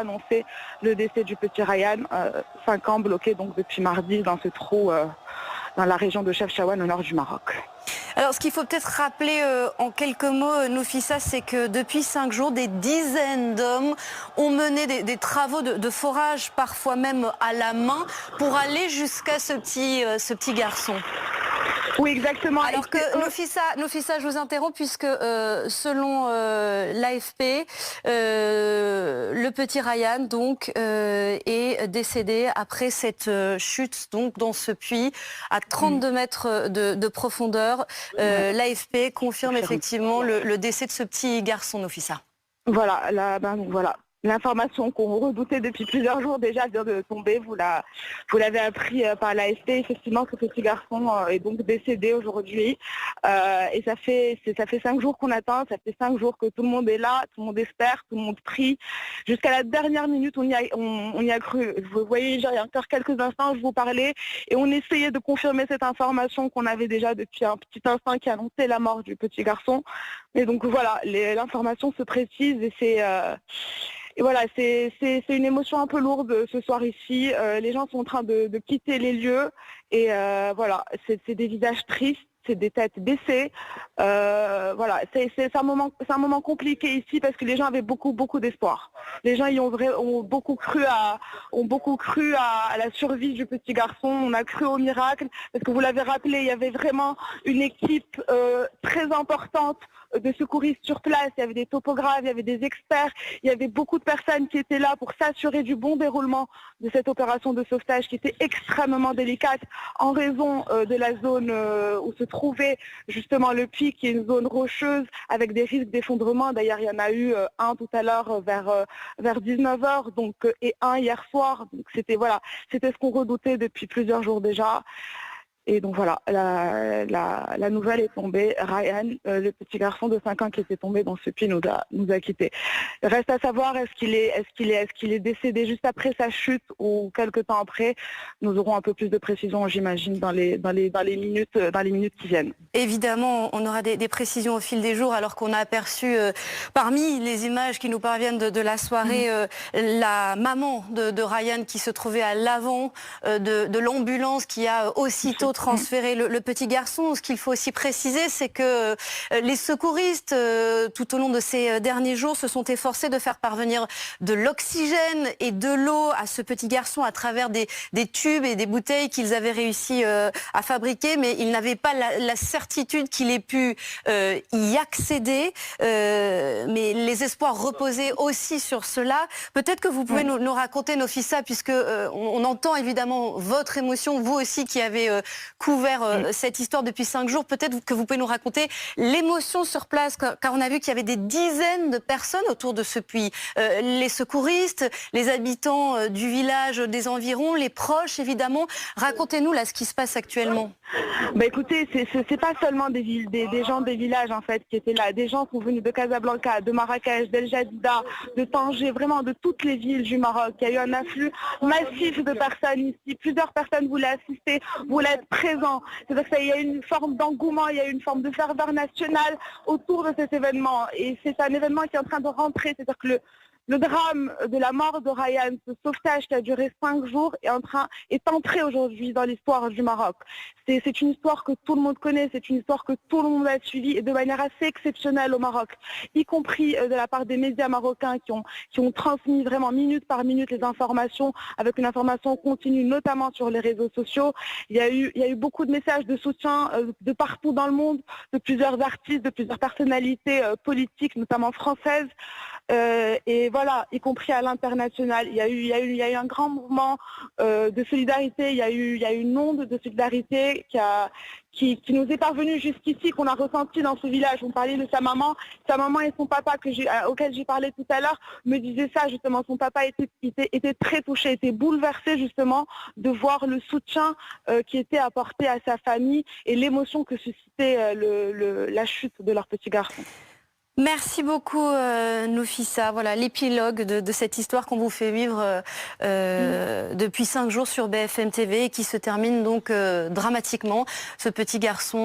Annoncé le décès du petit Ryan, 5 ans, bloqué donc depuis mardi dans ce trou dans la région de Chefchaouen au nord du Maroc. Alors, ce qu'il faut peut-être rappeler en quelques mots, Nofissa, c'est que depuis 5 jours, des dizaines d'hommes ont mené des travaux de forage, parfois même à la main, pour aller jusqu'à ce petit garçon. Oui, exactement. Alors que Nofissa, je vous interromps puisque selon l'AFP, le petit Ryan donc est décédé après cette chute donc dans ce puits à 32 mètres de profondeur. L'AFP confirme effectivement le décès de ce petit garçon, Nofissa. Voilà, voilà. L'information qu'on redoutait depuis plusieurs jours déjà vient de tomber. Vous l'avez appris par l'AFP. Effectivement, ce petit garçon est donc décédé aujourd'hui. Et ça fait 5 jours qu'on attend. Ça fait 5 jours que tout le monde est là, tout le monde espère, tout le monde prie. Jusqu'à la dernière minute, on y a cru. Vous voyez, il y a encore quelques instants, je vous parlais et on essayait de confirmer cette information qu'on avait déjà depuis un petit instant qui annonçait la mort du petit garçon. Et donc voilà, l'information se précise et et voilà, c'est une émotion un peu lourde ce soir ici. Les gens sont en train de quitter les lieux et voilà, c'est des visages tristes, c'est des têtes baissées. Voilà, c'est un moment compliqué ici parce que les gens avaient beaucoup d'espoir. Les gens ont beaucoup cru à la survie du petit garçon. On a cru au miracle parce que vous l'avez rappelé, il y avait vraiment une équipe très importante de secouristes sur place, il y avait des topographes, il y avait des experts, il y avait beaucoup de personnes qui étaient là pour s'assurer du bon déroulement de cette opération de sauvetage qui était extrêmement délicate en raison de la zone où se trouvait justement le puits, qui est une zone rocheuse avec des risques d'effondrement. D'ailleurs, il y en a eu un tout à l'heure vers 19h donc, et un hier soir. Donc c'était ce qu'on redoutait depuis plusieurs jours déjà. Et donc voilà, la nouvelle est tombée. Ryan, le petit garçon de 5 ans qui était tombé dans ce puits, nous a quittés. Reste à savoir est-ce qu'il est décédé juste après sa chute ou quelque temps après. Nous aurons un peu plus de précision, j'imagine, dans les minutes qui viennent. Évidemment, on aura des précisions au fil des jours, alors qu'on a aperçu parmi les images qui nous parviennent de la soirée la maman de Ryan qui se trouvait à l'avant de l'ambulance qui a aussitôt transféré le petit garçon. Ce qu'il faut aussi préciser, c'est que les secouristes, tout au long de ces derniers jours, se sont efforcés de faire parvenir de l'oxygène et de l'eau à ce petit garçon à travers des tubes et des bouteilles qu'ils avaient réussi à fabriquer, mais ils n'avaient pas la certitude qu'il ait pu y accéder. Mais les espoirs reposaient aussi sur cela. Peut-être que vous pouvez nous raconter, Nofissa, puisque on entend évidemment votre émotion, vous aussi qui avez couvert cette histoire depuis 5 jours. Peut-être que vous pouvez nous raconter l'émotion sur place, car on a vu qu'il y avait des dizaines de personnes autour de ce puits. Les secouristes, les habitants du village, des environs, les proches évidemment. Racontez-nous là ce qui se passe actuellement. Bah écoutez, c'est pas seulement des gens des villages en fait qui étaient là. Des gens sont venus de Casablanca, de Marrakech, d'El Jadida, de Tanger, vraiment de toutes les villes du Maroc. Il y a eu un afflux massif de personnes ici. Plusieurs personnes voulaient assister, voulaient être présents. C'est-à-dire qu'il y a une forme d'engouement, il y a une forme de ferveur nationale autour de cet événement. Et c'est un événement qui est en train de rentrer. C'est-à-dire que le drame de la mort de Ryan, ce sauvetage qui a duré 5 jours, est entré aujourd'hui dans l'histoire du Maroc. C'est une histoire que tout le monde connaît, c'est une histoire que tout le monde a suivie et de manière assez exceptionnelle au Maroc, y compris de la part des médias marocains qui ont transmis vraiment minute par minute les informations avec une information continue, notamment sur les réseaux sociaux. Il y a eu beaucoup de messages de soutien de partout dans le monde, de plusieurs artistes, de plusieurs personnalités politiques, notamment françaises. Et voilà, y compris à l'international, il y a eu un grand mouvement de solidarité, il y a eu une onde de solidarité qui nous est parvenue jusqu'ici, qu'on a ressenti dans ce village. On parlait de sa maman et son papa auquel j'ai parlé tout à l'heure me disaient ça justement. Son papa était très touché, était bouleversé justement de voir le soutien qui était apporté à sa famille et l'émotion que suscitait la chute de leur petit garçon. Merci beaucoup Nofissa. Voilà l'épilogue de cette histoire qu'on vous fait vivre depuis 5 jours sur BFM TV et qui se termine donc dramatiquement. Ce petit garçon